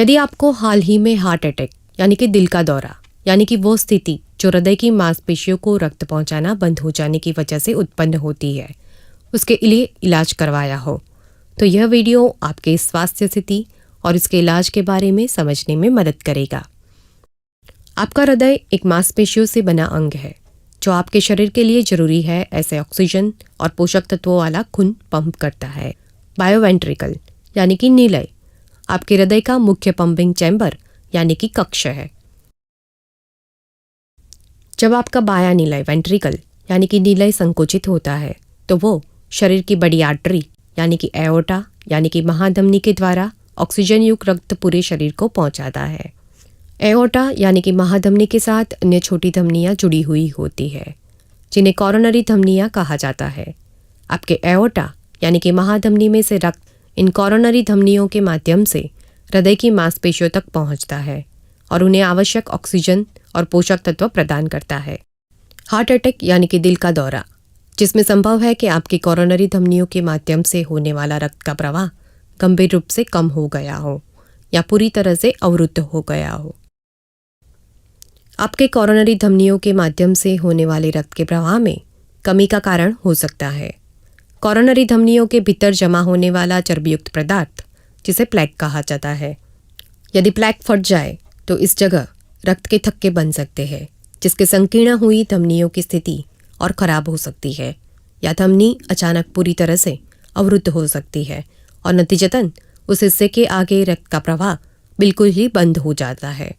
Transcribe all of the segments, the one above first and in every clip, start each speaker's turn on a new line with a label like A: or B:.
A: यदि आपको हाल ही में हार्ट अटैक यानी कि दिल का दौरा यानी कि वो स्थिति जो हृदय की मांसपेशियों को रक्त पहुंचाना बंद हो जाने की वजह से उत्पन्न होती है, उसके लिए इलाज करवाया हो, तो यह वीडियो आपके स्वास्थ्य स्थिति और इसके इलाज के बारे में समझने में मदद करेगा। आपका हृदय एक मांसपेशियों से बना अंग है जो आपके शरीर के लिए जरूरी है ऐसे ऑक्सीजन और पोषक तत्वों वाला खून पंप करता है। बायोवेंट्रिकल यानी कि नीलय आपके हृदय का मुख्य पंपिंग चैम्बर यानी कि कक्ष है। जब आपका बायां नीलय वेंट्रिकल यानी कि नीलय संकुचित होता है तो वो शरीर की बड़ी आर्टरी यानी कि एओर्टा यानी कि महाधमनी के द्वारा ऑक्सीजन युक्त रक्त पूरे शरीर को पहुंचाता है। एओर्टा यानी कि महाधमनी के साथ अन्य छोटी धमनियां जुड़ी हुई होती है जिन्हें कॉरोनरी धमनियां कहा जाता है। आपके एओर्टा यानी कि महाधमनी में से रक्त इन कॉरोनरी धमनियों के माध्यम से हृदय की मांसपेशियों तक पहुंचता है और उन्हें आवश्यक ऑक्सीजन और पोषक तत्व प्रदान करता है। हार्ट अटैक यानी कि दिल का दौरा, जिसमें संभव है कि आपकी कॉरोनरी धमनियों के माध्यम से होने वाला रक्त का प्रवाह गंभीर रूप से कम हो गया हो या पूरी तरह से अवरुद्ध हो गया हो। आपके कॉरोनरी धमनियों के माध्यम से होने वाले रक्त के प्रवाह में कमी का कारण हो सकता है कॉरोनरी धमनियों के भीतर जमा होने वाला चर्बीयुक्त पदार्थ, जिसे प्लेक कहा जाता है। यदि प्लेक फट जाए तो इस जगह रक्त के थक्के बन सकते हैं, जिसके संकीर्ण हुई धमनियों की स्थिति और खराब हो सकती है या धमनी अचानक पूरी तरह से अवरुद्ध हो सकती है और नतीजतन उस हिस्से के आगे रक्त का प्रवाह बिल्कुल ही बंद हो जाता है।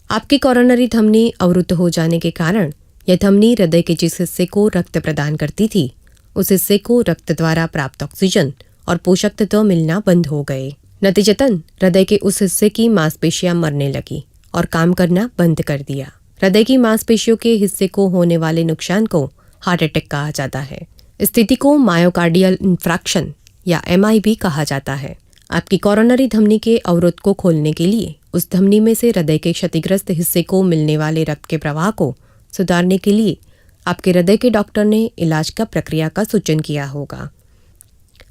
A: आपकी कॉरोनरी धमनी अवरुद्ध हो जाने के कारण यह धमनी हृदय के जिस हिस्से को रक्त प्रदान करती थी उस हिस्से को रक्त द्वारा प्राप्त ऑक्सीजन और पोषक तत्व मिलना बंद हो गए। नतीजतन हृदय के उस हिस्से की मांसपेशियां मरने लगी और काम करना बंद कर दिया। हृदय की मांसपेशियों के हिस्से को होने वाले नुकसान को हार्ट अटैक कहा जाता है। इस स्थिति को मायोकार्डियल इंफ्रैक्शन या एमआई भी कहा जाता है। आपकी कॉरोनरी धमनी के अवरोध को खोलने के लिए उस धमनी में से हृदय के क्षतिग्रस्त हिस्से को मिलने वाले रक्त के प्रवाह को सुधारने के लिए आपके हृदय के डॉक्टर ने इलाज का प्रक्रिया का सूचन किया होगा।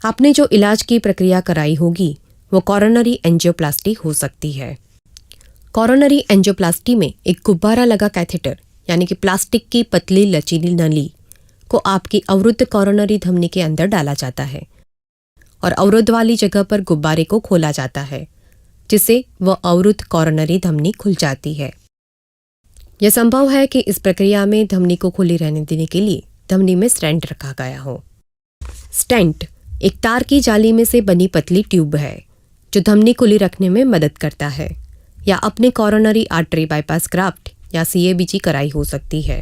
A: आपने जो इलाज की प्रक्रिया कराई होगी वो कॉरोनरी एंजियोप्लास्टी हो सकती है। कॉरोनरी एंजियोप्लास्टी में एक गुब्बारा लगा कैथेटर यानी कि प्लास्टिक की पतली लचीली नली को आपकी अवरुद्ध कॉरोनरी धमनी के अंदर डाला जाता है और अवरुद्ध वाली जगह पर गुब्बारे को खोला जाता है, जिससे वह अवरुद्ध कॉरोनरी धमनी खुल जाती है। यह संभव है कि इस प्रक्रिया में धमनी को खुली रहने देने के लिए धमनी में स्टेंट रखा गया हो। स्टेंट एक तार की जाली में से बनी पतली ट्यूब है जो धमनी खुली रखने में मदद करता है या अपने कॉरोनरी आर्टरी बाईपास ग्राफ्ट या सीएबीजी कराई हो सकती है।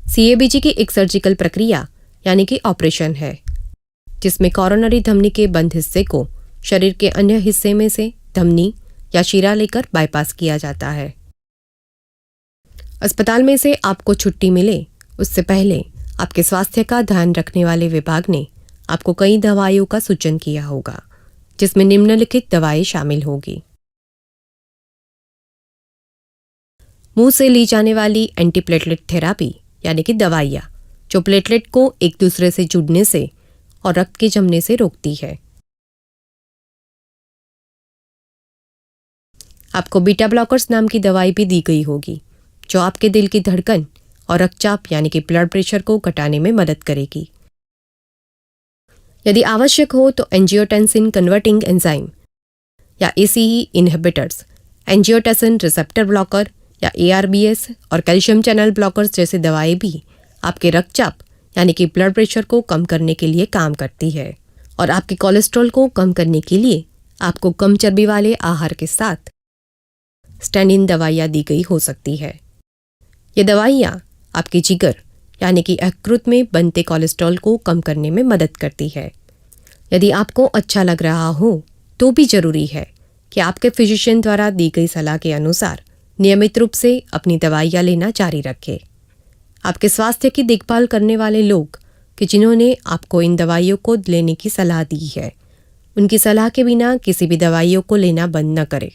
A: सीएबीजी की एक सर्जिकल प्रक्रिया यानी कि ऑपरेशन है जिसमें कॉरोनरी धमनी के बंद हिस्से को शरीर के अन्य हिस्से में से धमनी या शिरा लेकर बाईपास किया जाता है। अस्पताल में से आपको छुट्टी मिले उससे पहले आपके स्वास्थ्य का ध्यान रखने वाले विभाग ने आपको कई दवाइयों का सूचन किया होगा, जिसमें निम्नलिखित दवाएं शामिल होगी। मुंह से ली जाने वाली एंटीप्लेटलेट थेरापी यानी कि दवाइयाँ जो प्लेटलेट को एक दूसरे से जुड़ने से और रक्त के जमने से रोकती है। आपको बीटा ब्लॉकर्स नाम की दवाई भी दी गई होगी जो आपके दिल की धड़कन और रक्तचाप यानी कि ब्लड प्रेशर को घटाने में मदद करेगी। यदि आवश्यक हो तो एंजियोटेंसिन कन्वर्टिंग एंजाइम या ACE inhibitors, angiotensin receptor blocker या एआरबीएस और कैल्शियम चैनल ब्लॉकर्स जैसी दवाएं भी आपके रक्तचाप यानी कि ब्लड प्रेशर को कम करने के लिए काम करती है और आपके कोलेस्ट्रॉल को कम करने के लिए आपको कम चर्बी वाले आहार के साथ स्टैंड-इन दवाइयाँ दी गई हो सकती है। ये दवाइयाँ आपके जिगर यानी कि यकृत में बनते कोलेस्ट्रॉल को कम करने में मदद करती है। यदि आपको अच्छा लग रहा हो तो भी जरूरी है कि आपके फिजिशियन द्वारा दी गई सलाह के अनुसार नियमित रूप से अपनी दवाइयाँ लेना जारी रखें। आपके स्वास्थ्य की देखभाल करने वाले लोग कि जिन्होंने आपको इन दवाइयों को लेने की सलाह दी है, उनकी सलाह के बिना किसी भी दवाइयों को लेना बंद न करें।